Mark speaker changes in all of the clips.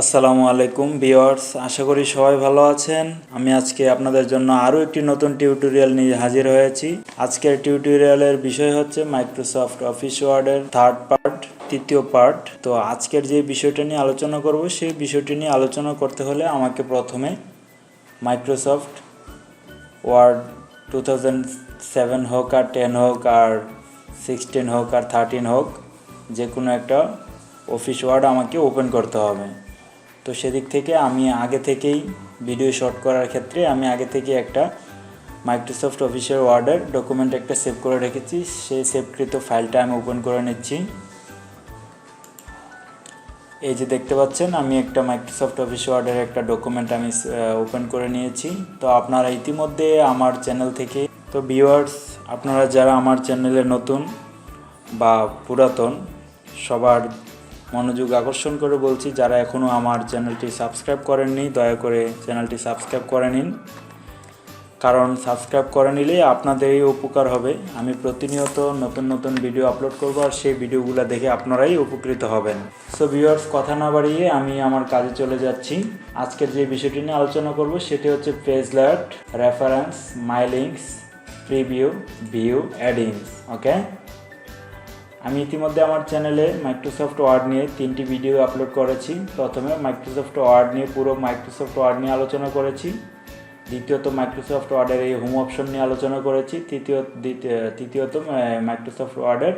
Speaker 1: আসসালামু আলাইকুম ভিউয়ার্স, আশা করি সবাই ভালো আছেন। আমি আজকে আপনাদের জন্য আরও একটি নতুন টিউটোরিয়াল নিয়ে হাজির হয়েছি। আজকের টিউটোরিয়ালের বিষয় হচ্ছে মাইক্রোসফট অফিস ওয়ার্ডের তৃতীয় পার্ট। তো আজকের যে বিষয়টা নিয়ে আলোচনা করব, সেই বিষয়টি নিয়ে আলোচনা করতে হলে আমাকে প্রথমে মাইক্রোসফট ওয়ার্ড 2007 হোক আর 10 হোক আর 16 হোক আর 13 হোক, যে কোনো একটা অফিস ওয়ার্ড আমাকে ওপেন করতে হবে। তো সেদিক থেকে আমি আগে থেকেই ভিডিও শর্ট করার ক্ষেত্রে আমি আগে থেকে একটা মাইক্রোসফট অফিসের ওয়ার্ডের ডকুমেন্ট একটা সেভ করে রেখেছি। সেই সেভকৃত ফাইলটা আমি ওপেন করে নিচ্ছি। এই যে দেখতে পাচ্ছেন, আমি একটা মাইক্রোসফট অফিস ওয়ার্ডের একটা ডকুমেন্ট আমি ওপেন করে নিয়েছি। তো আপনারা ইতিমধ্যে আমার চ্যানেল থেকে, তো ভিউয়ার্স আপনারা যারা আমার চ্যানেলে নতুন বা পুরাতন, সবার মনোযোগ আকর্ষণ করে বলছি, যারা এখনও আমার চ্যানেলটি সাবস্ক্রাইব করেননি, দয়া করে চ্যানেলটি সাবস্ক্রাইব করে নিন। কারণ সাবস্ক্রাইব করে নিলেই আপনাদেরই উপকার হবে। আমি প্রতিনিয়ত নতুন নতুন ভিডিও আপলোড করব, আর সেই ভিডিওগুলো দেখে আপনারাই উপকৃত হবেন। সো ভিউয়ার্স, কথা না বাড়িয়ে আমি আমার কাজে চলে যাচ্ছি। আজকের যে বিষয়টি নিয়ে আলোচনা করব সেটি হচ্ছে পেজ লেআউট, রেফারেন্স, মাই লিঙ্কস, প্রিভিউ, ভিউ, অ্যাডিংস। ওকে, আমি ইতিমধ্যে আমার চ্যানেলে মাইক্রোসফট ওয়ার্ড নিয়ে 3টি ভিডিও আপলোড করেছি। প্রথমে মাইক্রোসফট ওয়ার্ড নিয়ে পুরো মাইক্রোসফট ওয়ার্ড নিয়ে আলোচনা করেছি। দ্বিতীয়ত মাইক্রোসফট ওয়ার্ডের এই হোম অপশন নিয়ে আলোচনা করেছি। তৃতীয়ত মাইক্রোসফট ওয়ার্ডের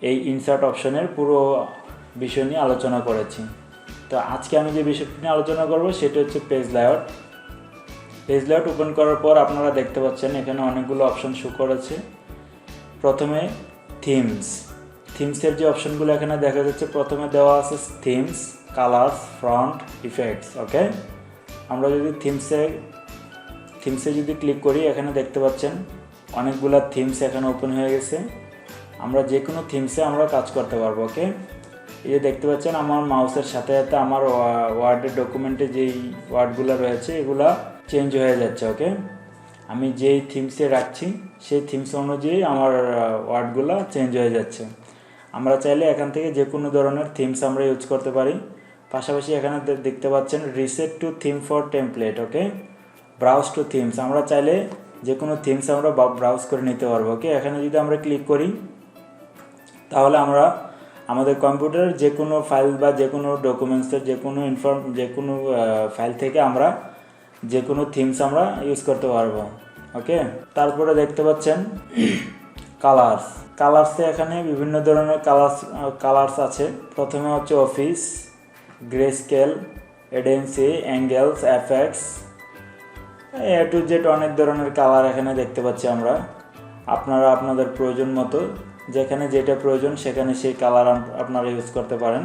Speaker 1: এই ইনসার্ট অপশনের পুরো বিষয় নিয়ে আলোচনা করেছি। তো আজকে আমি যে বিষয়টি নিয়ে আলোচনা করব সেটা হচ্ছে page layout. Page layout open করার পর আপনারা দেখতে পাচ্ছেন এখানে অনেকগুলো অপশন শো করেছে। প্রথমে থিমসের যে অপশনগুলো এখানে দেখা যাচ্ছে, প্রথমে দেওয়া আছে থিমস, কালার্স, ফন্ট, ইফেক্টস। ওকে, আমরা যদি থিমসে যদি ক্লিক করি, এখানে দেখতে পাচ্ছেন অনেকগুলো থিমস এখানে ওপেন হয়ে গেছে। আমরা যে কোনো থিমসে আমরা কাজ করতে পারবো। ওকে, এই যে দেখতে পাচ্ছেন আমার মাউসের সাথে সাথে আমার ওয়ার্ডের ডকুমেন্টে যেই ওয়ার্ডগুলো রয়েছে এগুলা চেঞ্জ হয়ে যাচ্ছে। ওকে, আমি যেই থিমসে রাখছি সেই থিমস অনুযায়ী আমার ওয়ার্ডগুলো চেঞ্জ হয়ে যাচ্ছে। আমরা চাইলে এখান থেকে যে কোনো ধরনের থিমস আমরা ইউজ করতে পারি। পাশাপাশি এখানে দেখতে পাচ্ছেন reset to theme for template. Okay, browse to themes, আমরা চাইলে যে কোনো থিমস আমরা ব্রাউজ করে নিতে পারবো। ওকে, এখানে যদি আমরা ক্লিক করি তাহলে আমরা আমাদের কম্পিউটারের যে কোনো ফাইল বা যে কোনো ডকুমেন্টসের যে কোনো ফাইল থেকে আমরা যে কোনো থিমস আমরা ইউজ করতে পারবো। ওকে, তারপরে দেখতে পাচ্ছেন কালার্সে এখানে বিভিন্ন ধরনের কালার্স আছে। প্রথমে হচ্ছে অফিস, গ্রে স্কেল, এডেন্সি, angles, effects, A to Z অনেক ধরনের কালার এখানে দেখতে পাচ্ছি আমরা। আপনারা আপনাদের প্রয়োজন মতো যেখানে যেটা প্রয়োজন সেখানে সেই কালার আপনারা ইউজ করতে পারেন।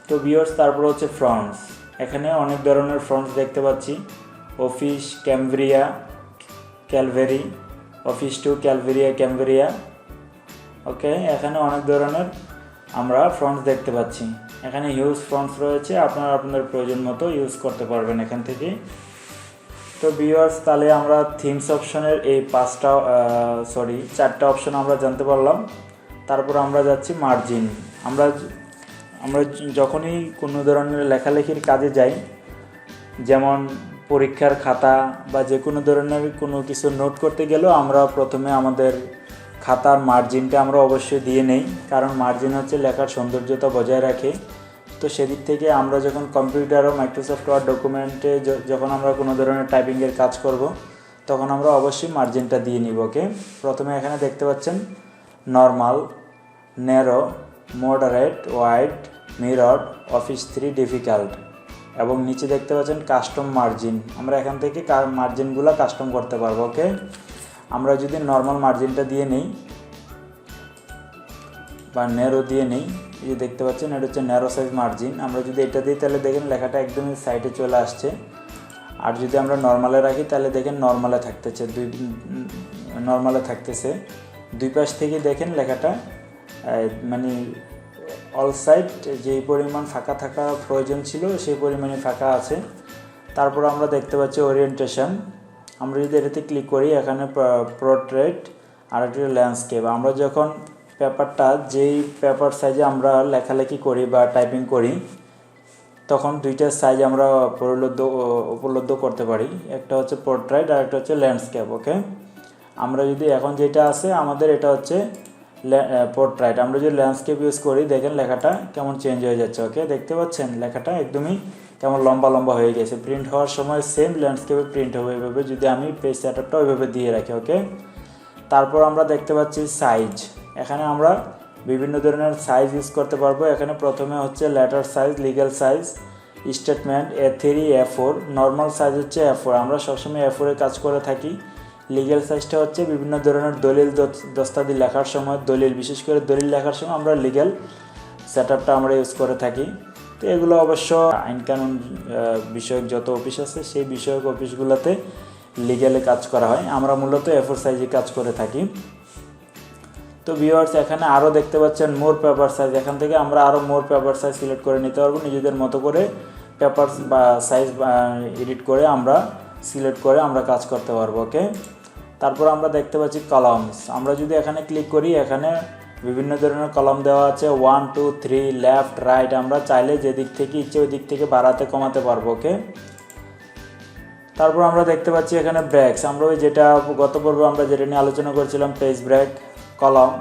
Speaker 1: তো ভিউয়ার্স, তারপর হচ্ছে ফন্টস। এখানে অনেক ধরনের ফন্টস দেখতে পাচ্ছি। Office, Calibri, office two Cambria. Okay, এখানে অনেক ধরনের আমরা ফন্টস দেখতে পাচ্ছি। এখানে হিউজ ফন্টস রয়েছে, আপনারা আপনাদের প্রয়োজন মতো ইউজ করতে পারবেন এখান থেকে। তো ভিউয়ার্স, তাহলে আমরা থিমস অপশনের এই 4টা অপশন আমরা জানতে পারলাম। তারপর আমরা যাচ্ছি মার্জিন। আমরা যখনই কোনো ধরনের লেখালেখির কাজে যাই, যেমন পরীক্ষার খাতা বা যে কোনো ধরনের কোনো কিছু নোট করতে গেলেও আমরা প্রথমে আমাদের খাতার মার্জিনটা আমরা অবশ্যই দিয়ে নেই, কারণ মার্জিন হচ্ছে লেখার সৌন্দর্যতা বজায় রাখে। তো সেদিক থেকে আমরা যখন কম্পিউটার ও মাইক্রোসফট ওয়ার্ড ডকুমেন্টে যখন আমরা কোনো ধরনের টাইপিংয়ের কাজ করব, তখন আমরা অবশ্যই মার্জিনটা দিয়ে নিব। ওকে, প্রথমে এখানে দেখতে পাচ্ছেন normal, narrow, moderate, wide, mirror, office 3, difficult, এবং নিচে দেখতে পাচ্ছেন কাস্টম মার্জিন। আমরা এখান থেকে মার্জিনগুলো কাস্টম করতে পারবো। ওকে, আমরা যদি নর্মাল মার্জিনটা দিয়ে নিই বা ন্যারো দিয়ে নিই, এই যে দেখতে পাচ্ছেন এটা হচ্ছে ন্যারো সাইজ মার্জিন। আমরা যদি এটা দিই তাহলে দেখেন লেখাটা একদমই সাইডে চলে আসছে। আর যদি আমরা নর্মালে রাখি তাহলে দেখেন নর্মালে থাকতেছে দুই পাশ থেকে দেখেন লেখাটা মানে অল সাইড যেই পরিমাণ ফাঁকা থাকা প্রয়োজন ছিল সেই পরিমাণে ফাঁকা আছে। তারপর আমরা দেখতে পাচ্ছি ওরিয়েন্টেশন। আমরা যদি এটাতে ক্লিক করি, এখানে পোর্ট্রেট আর একটা ল্যান্ডস্কেপ। আমরা যখন পেপারটা যেই পেপার সাইজে আমরা লেখালেখি করি বা টাইপিং করি তখন দুইটা সাইজ আমরা উপলব্ধ করতে পারি, একটা হচ্ছে পোর্ট্রেট আর একটা হচ্ছে ল্যান্ডস্কেপ। ওকে, আমরা যদি এখন যেটা আছে আমাদের এটা হচ্ছে পোর্ট্রেট, আমরা যদি ল্যান্ডস্কেপ ইউজ করি দেখেন লেখাটা কেমন চেঞ্জ হয়ে যাচ্ছে। ওকে, দেখতে পাচ্ছেন লেখাটা একদমই কেমন লম্বা লম্বা হয়ে গেছে। প্রিন্ট হওয়ার সময় সেম ল্যান্ডস্কেপে প্রিন্ট হবে এইভাবে, যদি আমি পেজ সেটআপটা ওইভাবে দিয়ে রাখি। ওকে, তারপর আমরা দেখতে পাচ্ছি সাইজ, এখানে আমরা বিভিন্ন ধরনের সাইজ ইউজ করতে পারবো। এখানে প্রথমে হচ্ছে letter size, legal size, statement A3 A4, normal size হচ্ছে A4, আমরা সবসময় A4 এ কাজ করে থাকি। লিগ্যাল সাইজটা হচ্ছে বিভিন্ন ধরনের দলিল দস্তাদি লেখার সময়, দলিল বিশেষ করে দলিল লেখার সময় আমরা লিগ্যাল সেটআপটা আমরা ইউজ করে থাকি। তো এগুলো অবশ্য আইন কানুন বিষয়ক যত অফিস আছে সেই বিষয়ক অফিসগুলোতে লিগ্যালে কাজ করা হয়, আমরা মূলত A4 সাইজে কাজ করে থাকি। তো ভিউয়ার্স এখানে আরও দেখতে পাচ্ছেন মোর পেপার সাইজ, এখান থেকে আমরা আরও মোর পেপার সাইজ সিলেক্ট করে নিতে পারবো, নিজেদের মতো করে পেপার বা সাইজ এডিট করে আমরা সিলেক্ট করে আমরা কাজ করতে পারবো। ওকে, তারপর আমরা দেখতে পাচ্ছি কলামস, আমরা যদি এখানে ক্লিক করি এখানে বিভিন্ন ধরনের কলাম দেওয়া আছে, 1 2 3 লেফট রাইট, আমরা চাইলে যে দিক থেকে ইচ্ছে ওই দিক থেকে বাড়াতে কমাতে পারবো। ওকে, তারপর আমরা দেখতে পাচ্ছি এখানে ব্রেকস, আমরা ওই যেটা গত পর্বে আমরা যেটা নিয়ে আলোচনা করছিলাম, page break, column,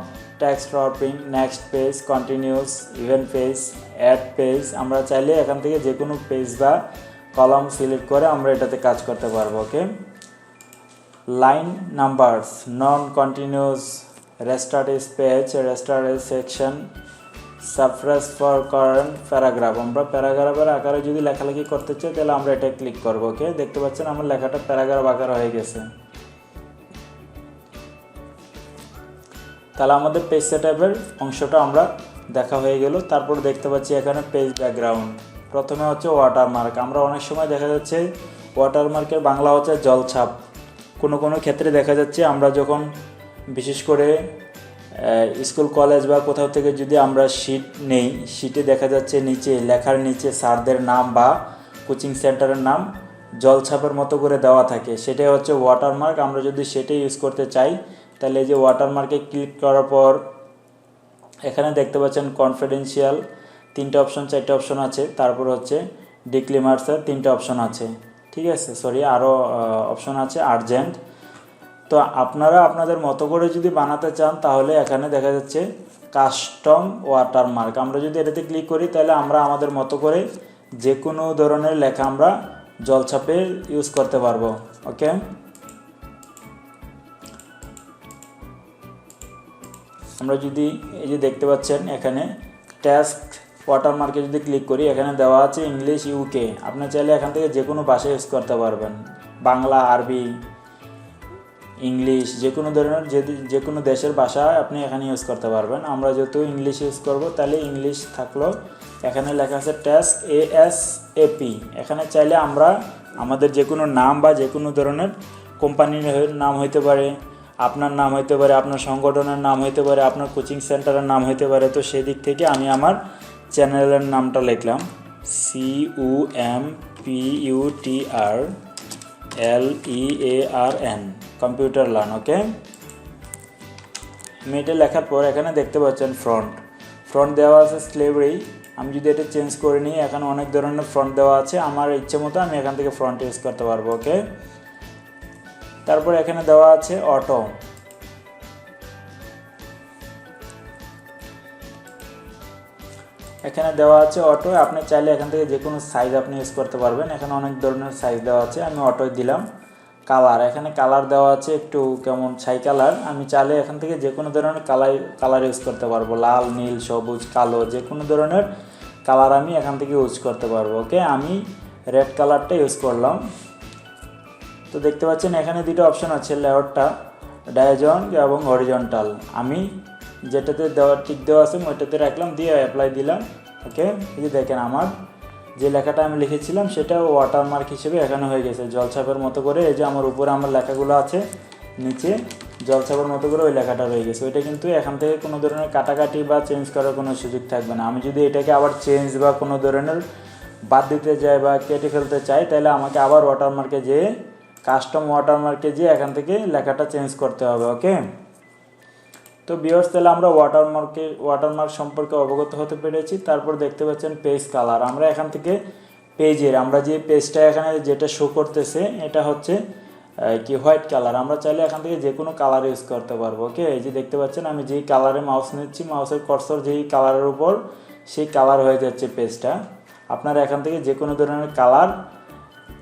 Speaker 1: text wrapping, next page, continuous, even page, odd page, আমরা চাইলে এখান থেকে যে কোনো পেজ বা কলাম সিলেক্ট করে আমরা এটাতে কাজ করতে পারবো। Okay, line numbers, non continuous, restart each page, restart each section, suppress for current paragraph, আমরা প্যারাগ্রাফের আকারে যদি লেখালেখি করতে চাই তাহলে আমরা এটা ক্লিক করবো। ওকে, দেখতে পাচ্ছেন আমার লেখাটা প্যারাগ্রাফ আকার হয়ে গেছে। তাহলে আমাদের পেজ সেটআপের অংশটা আমরা দেখা হয়ে গেল। তারপর দেখতে পাচ্ছি এখানে পেজ ব্যাকগ্রাউন্ড, প্রথমে হচ্ছে ওয়াটারমার্ক, আমরা অনেক সময় দেখা যাচ্ছে ওয়াটারমার্কের বাংলা হচ্ছে জলছাপ, কোনো ক্ষেত্রে দেখা যাচ্ছে আমরা যখন বিশেষ করে স্কুল কলেজ বা কোথাও থেকে যদি আমরা শিট নেই, শিটে দেখা যাচ্ছে নিচে লেখার নিচে স্যারদের নাম বা কোচিং সেন্টারের নাম জলছাপের মতো করে দেওয়া থাকে, সেটাই হচ্ছে ওয়াটারমার্ক। আমরা যদি সেটাই ইউজ করতে চাই তাহলে এই যে ওয়াটারমার্কে ক্লিক করার পর এখানে দেখতে পাচ্ছেন কনফিডেন্সিয়াল 3টে অপশন 4টে অপশন আছে, তারপর হচ্ছে ডিক্লিমার্সের 3টে অপশন আছে, ঠিক আছে, সরি আরও অপশন আছে, আর্জেন্ট। তো আপনারা আপনাদের মতো করে যদি বানাতে চান তাহলে এখানে দেখা যাচ্ছে কাস্টম ওয়াটারমার্ক, আমরা যদি এটাতে ক্লিক করি তাহলে আমরা আমাদের মতো করে যে কোনো ধরনের লেখা আমরা জলছাপে ইউজ করতে পারবো। ওকে, আমরা যদি এই যে দেখতে পাচ্ছেন এখানে টেক্সট ওয়াটারমার্কে যদি ক্লিক করি এখানে দেওয়া আছে ইংলিশ ইউকে, আপনি চাইলে এখান থেকে যে কোনো ভাষা ইউজ করতে পারবেন, বাংলা, আরবি, ইংলিশ, যে কোনো ধরনের যে কোনো দেশের ভাষা আপনি এখানে ইউজ করতে পারবেন। আমরা যেহেতু ইংলিশ ইউজ করব তাহলে ইংলিশ থাকলো, এখানে লেখা আছে টেক্সট ASAP, এখানে চাইলে আমরা আমাদের যে কোনো নাম বা যে কোনো ধরনের কোম্পানির নাম হইতে পারে, আপনার নাম হইতে পারে, আপনার সংগঠনের নাম হইতে পারে, আপনার কোচিং সেন্টারের নাম হইতে পারে। তো সেই দিক থেকে আমি আমার চ্যানেলের নামটা লিখলাম CUMPUTRLEARN, কম্পিউটার লার্ন। ওকে, আমি এটা লেখার পর এখানে দেখতে পাচ্ছেন ফ্রন্ট দেওয়া আছে স্লেভারি, আমি যদি এটা চেঞ্জ করে নিই এখানে অনেক ধরনের ফ্রন্ট দেওয়া আছে, আমার ইচ্ছে মতো আমি এখান থেকে ফ্রন্ট ইউজ করতে পারবো। ওকে, তারপর এখানে দেওয়া আছে অটো, এখানে দেওয়া আছে অটো, আপনি চাইলে এখান থেকে যে কোনো সাইজ আপনি ইউজ করতে পারবেন, এখানে অনেক ধরনের সাইজ দেওয়া আছে, আমি অটোই দিলাম। কালার, এখানে কালার দেওয়া আছে একটু কেমন ছাই কালার, আমি চাইলে এখান থেকে যে কোনো ধরনের কালার ইউজ করতে পারবো, লাল, নীল, সবুজ, কালো, যে কোনো ধরনের কালার আমি এখান থেকে ইউজ করতে পারবো। ওকে, আমি রেড কালারটা ইউজ করলাম। তো দেখতে পাচ্ছেন এখানে দুটো অপশন আছে, লেআউটটা ডায়াগন এবং হরিজন্টাল, আমি যেটাতে টিক দেওয়া আছে ওইটাতে রাখলাম, দিয়ে অ্যাপ্লাই দিলাম। ওকে, এই যে দেখেন আমার যে লেখাটা আমি লিখেছিলাম সেটা ওয়াটারমার্ক হিসেবে এখানে হয়ে গেছে জলছাপের মতো করে, এই যে আমার উপরে আমার লেখাগুলো আছে, নিচে জলছাপের মতো করে ওই লেখাটা রয়ে গেছে। ওইটা কিন্তু এখান থেকে কোনো ধরনের কাটাকাটি বা চেঞ্জ করার কোনো সুযোগ থাকবে না। আমি যদি এটাকে আবার চেঞ্জ বা কোনো ধরনের বাদ দিতে যাই বা কেটে ফেলতে চাই তাহলে আমাকে আবার ওয়াটারমার্কে যেয়ে কাস্টম ওয়াটারমার্কে যেয়ে এখান থেকে লেখাটা চেঞ্জ করতে হবে। ওকে, তো ভিউয়ার্স তাহলে আমরা ওয়াটারমার্ক সম্পর্কে অবগত হতে পেরেছি। তারপর দেখতে পাচ্ছেন পেজ কালার। আমরা এখান থেকে পেজের আমরা যে পেজটা এখানে যেটা শো করতেছে এটা হচ্ছে কি হোয়াইট কালার। আমরা চাইলে এখান থেকে যে কোনো কালার ইউজ করতে পারবো। ওকে, এই যে দেখতে পাচ্ছেন আমি যেই কালারে মাউস নিচ্ছি, মাউসের কার্সর যেই কালারের উপর সেই কালার হয়ে যাচ্ছে পেজটা। আপনারা এখান থেকে যে কোনো ধরনের কালার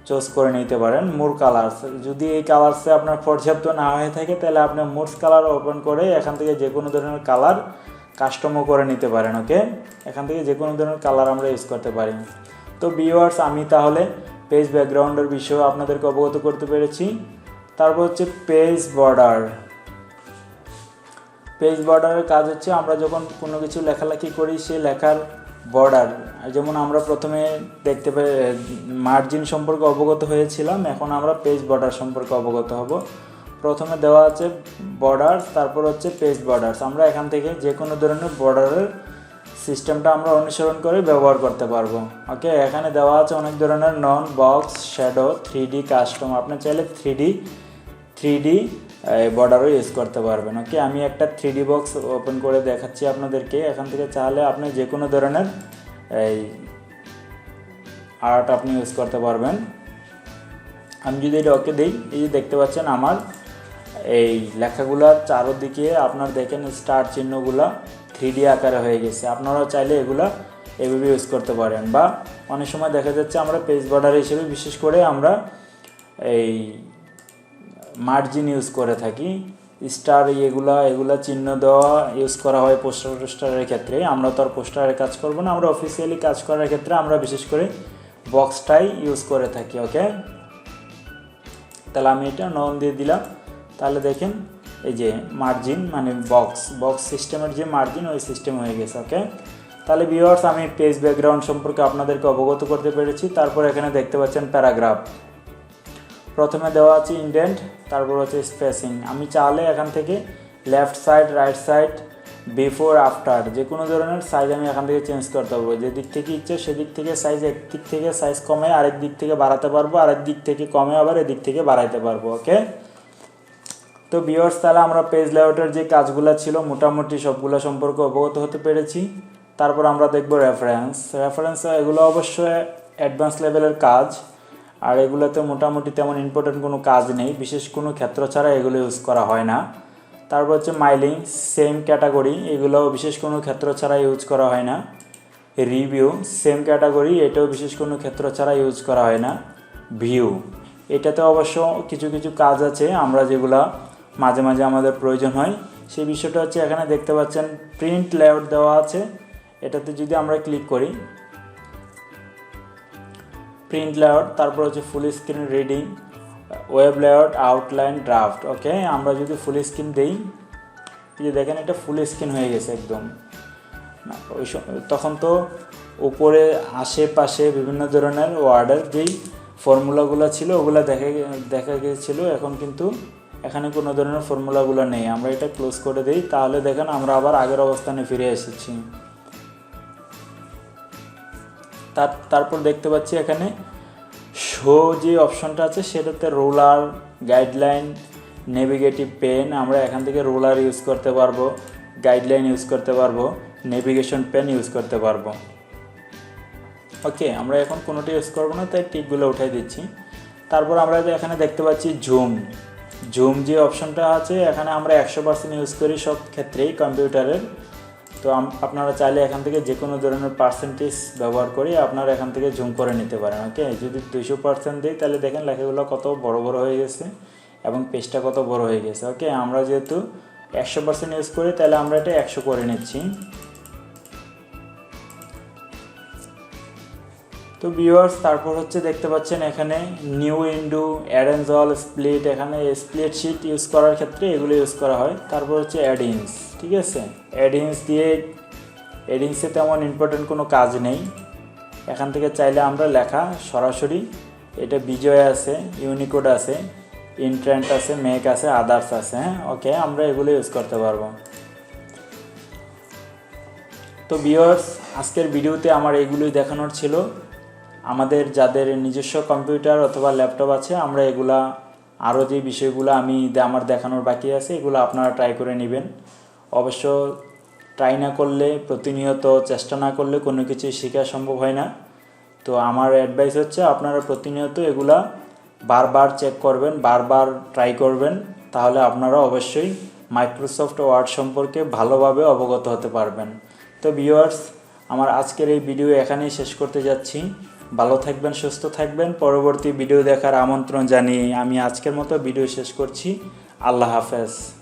Speaker 1: চুজ করে নিতে পারেন। মোর কালার্স, যদি এই কালার্সে আপনার পর্যাপ্ত না হয়ে থাকে তাহলে আপনি মোরস কালার ওপেন করে এখান থেকে যে কোনো ধরনের কালার কাস্টমও করে নিতে পারেন। ওকে, এখান থেকে যে কোনো ধরনের কালার আমরা ইউজ করতে পারি। তো ভিউয়ার্স আমি তাহলে পেজ ব্যাকগ্রাউন্ডের বিষয়ে আপনাদেরকে অবগত করতে পেরেছি। তারপর হচ্ছে পেজ বর্ডার। পেজ বর্ডারের কাজ হচ্ছে আমরা যখন কোনো কিছু লেখালেখি করি সেই লেখার বর্ডার, যেমন আমরা প্রথমে দেখতে পাই মার্জিন সম্পর্কে অবগত হয়েছিলাম, এখন আমরা পেজ বর্ডার সম্পর্কে অবগত হব। প্রথমে দেওয়া আছে বর্ডার, তারপর হচ্ছে পেজ বর্ডার্স। আমরা এখান থেকে যে কোনো ধরনের বর্ডারের সিস্টেমটা আমরা অনুসরণ করে ব্যবহার করতে পারবো। ওকে, এখানে দেওয়া আছে অনেক ধরনের নন, বক্স, শ্যাডো, 3D, কাস্টম। আপনি চাইলে 3D বর্ডারও ইউজ করতে পারবেন। ওকে, আমি একটা 3D বক্স ওপেন করে দেখাচ্ছি আপনাদেরকে। এখান থেকে চাইলে আপনি যে কোনো ধরনের এই আর্ট আপনি ইউজ করতে পারবেন। আমি যদি এটা ওকে দিই, এই যে দেখতে পাচ্ছেন আমার এই লেখাগুলোর চারদিকে আপনার দেখেন স্টার চিহ্নগুলো 3D আকারে হয়ে গেছে। আপনারাও চাইলে এগুলা এভাবে ইউজ করতে পারেন। বা অনেক সময় দেখা যাচ্ছে আমরা পেজ বর্ডার হিসেবে বিশেষ করে আমরা এই মার্জিন ইউজ করে থাকি, স্টার এগুলা চিহ্ন দেওয়া ইউজ করা হয় পোস্টারের ক্ষেত্রে। আমরা তো আর পোস্টারের কাজ করব না, আমরা অফিসিয়ালি কাজ করার ক্ষেত্রে আমরা বিশেষ করে বক্সটাই ইউজ করে থাকি। ওকে, তাহলে আমি এটা নন দিয়ে দিলাম। তাহলে দেখেন এই যে মার্জিন মানে বক্স সিস্টেমের যে মার্জিন ওই সিস্টেম হয়ে গেছে। ওকে, তাহলে ভিউয়ার্স আমি পেজ ব্যাকগ্রাউন্ড সম্পর্কে আপনাদেরকে অবগত করতে পেরেছি। তারপর এখানে দেখতে পাচ্ছেন প্যারাগ্রাফ। প্রথমে দেওয়া আছে ইন্ডেন্ট, তারপর হচ্ছে স্পেসিং। আমি চাইলে এখান থেকে left side, right side, before, after যে কোনো ধরনের সাইজ আমি এখান থেকে চেঞ্জ করতে পারবো। যে দিক থেকে ইচ্ছে সেদিক থেকে সাইজ, এক দিক থেকে সাইজ কমে আরেক দিক থেকে বাড়াতে পারবো, আরেক দিক থেকে কমে আবার এদিক থেকে বাড়াইতে পারবো। ওকে, তো ভিউয়ার্স তাহলে আমরা পেজ লেআউটের যে কাজগুলো ছিল মোটামুটি সবগুলো সম্পর্কে অবগত হতে পেরেছি। তারপর আমরা দেখব রেফারেন্স। এগুলো অবশ্যই অ্যাডভান্স লেভেলের কাজ, আর এগুলোতে মোটামুটি তেমন ইম্পর্টেন্ট কোনো কাজ নেই, বিশেষ কোনো ক্ষেত্র ছাড়া এগুলো ইউজ করা হয় না। তারপর হচ্ছে মাইলিং, সেম ক্যাটাগরি, এগুলো বিশেষ কোনো ক্ষেত্র ছাড়া ইউজ করা হয় না। রিভিউ, সেম ক্যাটাগরি, এটাও বিশেষ কোনো ক্ষেত্র ছাড়া ইউজ করা হয় না। ভিউ, এটাতে অবশ্য কিছু কিছু কাজ আছে আমরা যেগুলা মাঝে মাঝে আমাদের প্রয়োজন হয়। সেই বিষয়টা হচ্ছে এখানে দেখতে পাচ্ছেন প্রিন্ট লেআউট দেওয়া আছে। এটাতে যদি আমরা ক্লিক করি প্রিন্ট লেআউট, তারপর হচ্ছে full screen reading, web layout, outline, draft. Okay, আমরা যদি ফুল স্ক্রিন দেই, এই যে দেখেন এটা ফুল স্ক্রিন হয়ে গেছে একদম। ওই তখন তো উপরে আশেপাশে বিভিন্ন ধরনের ওয়ার্ডের যেই ফর্মুলাগুলো ছিল ওগুলো দেখা গিয়েছিল, এখন কিন্তু এখানে কোনো ধরনের ফর্মুলাগুলো নেই। আমরা এটা ক্লোজ করে দিই, তাহলে দেখেন আমরা আবার আগের অবস্থানে ফিরে এসেছি। তারপর দেখতে পাচ্ছি এখানে শো যে অপশনটা আছে সেটাতে রোলার, গাইডলাইন, নেভিগেটিভ পেন। আমরা এখান থেকে রোলার ইউজ করতে পারবো, গাইডলাইন ইউজ করতে পারবো, নেভিগেশন পেন ইউজ করতে পারবো। ওকে, আমরা এখন কোনোটা ইউজ করবো না, তাই টিকগুলো উঠাই দিচ্ছি। তারপর আমরা এখানে দেখতে পাচ্ছি জুম যে অপশনটা আছে এখানে আমরা 100% ইউজ করি সব ক্ষেত্রেই কম্পিউটারের। তো আপনারা চাইলে এখান থেকে যে কোনো ধরনের পার্সেন্টেজ ব্যবহার করে আপনারা এখান থেকে জুম করে নিতে পারেন। ওকে, যদি 200% দিই তাহলে দেখেন লেখাগুলো কত বড় বড় হয়ে গেছে এবং পেজটা কত বড় হয়ে গেছে। ওকে, আমরা যেহেতু 100% ইউজ করি তাহলে আমরা এটা 100 করে নিচ্ছি। তো ভিউয়ার্স তারপর হচ্ছে দেখতে পাচ্ছেন এখানে new window, arrange all, split. এখানে স্প্লিট শিট ইউজ করার ক্ষেত্রে এগুলো ইউজ করা হয়। তারপর হচ্ছে অ্যাডিংস, ঠিক আছে। অ্যাডিংসে তেমন ইম্পর্টেন্ট কোনো কাজ নেই। এখান থেকে চাইলে আমরা লেখা সরাসরি, এটা বিজয় আছে, ইউনিকোড আছে, ইন্ট্রেন্ট আছে, মেক আছে, আদার্স আছে। হ্যাঁ, ওকে, আমরা এগুলো ইউজ করতে পারবো। তো ভিউয়ার্স আজকের ভিডিওতে আমার এইগুলোই দেখানোর ছিল। আমাদের যাদের নিজস্ব কম্পিউটার অথবা ল্যাপটপ আছে আমরা এগুলা আরও যে বিষয়গুলো আমার দেখানোর বাকি আছে এগুলো আপনারা ট্রাই করে নেবেন। অবশ্য ট্রাই না করলে, প্রতিনিয়ত চেষ্টা না করলে কোনো কিছুই শেখা সম্ভব হয় না। তো আমার অ্যাডভাইস হচ্ছে আপনারা প্রতিনিয়ত এগুলা বারবার চেক করবেন, বারবার ট্রাই করবেন, তাহলে আপনারা অবশ্যই মাইক্রোসফট ওয়ার্ড সম্পর্কে ভালোভাবে অবগত হতে পারবেন। তো ভিউয়ার্স, আমার আজকের এই ভিডিও এখানেই শেষ করতে যাচ্ছি। ভালো থাকবেন, সুস্থ থাকবেন। পরবর্তী ভিডিও দেখার আমন্ত্রণ জানিয়ে আমি আজকের মতো ভিডিও শেষ করছি। আল্লাহ হাফেজ।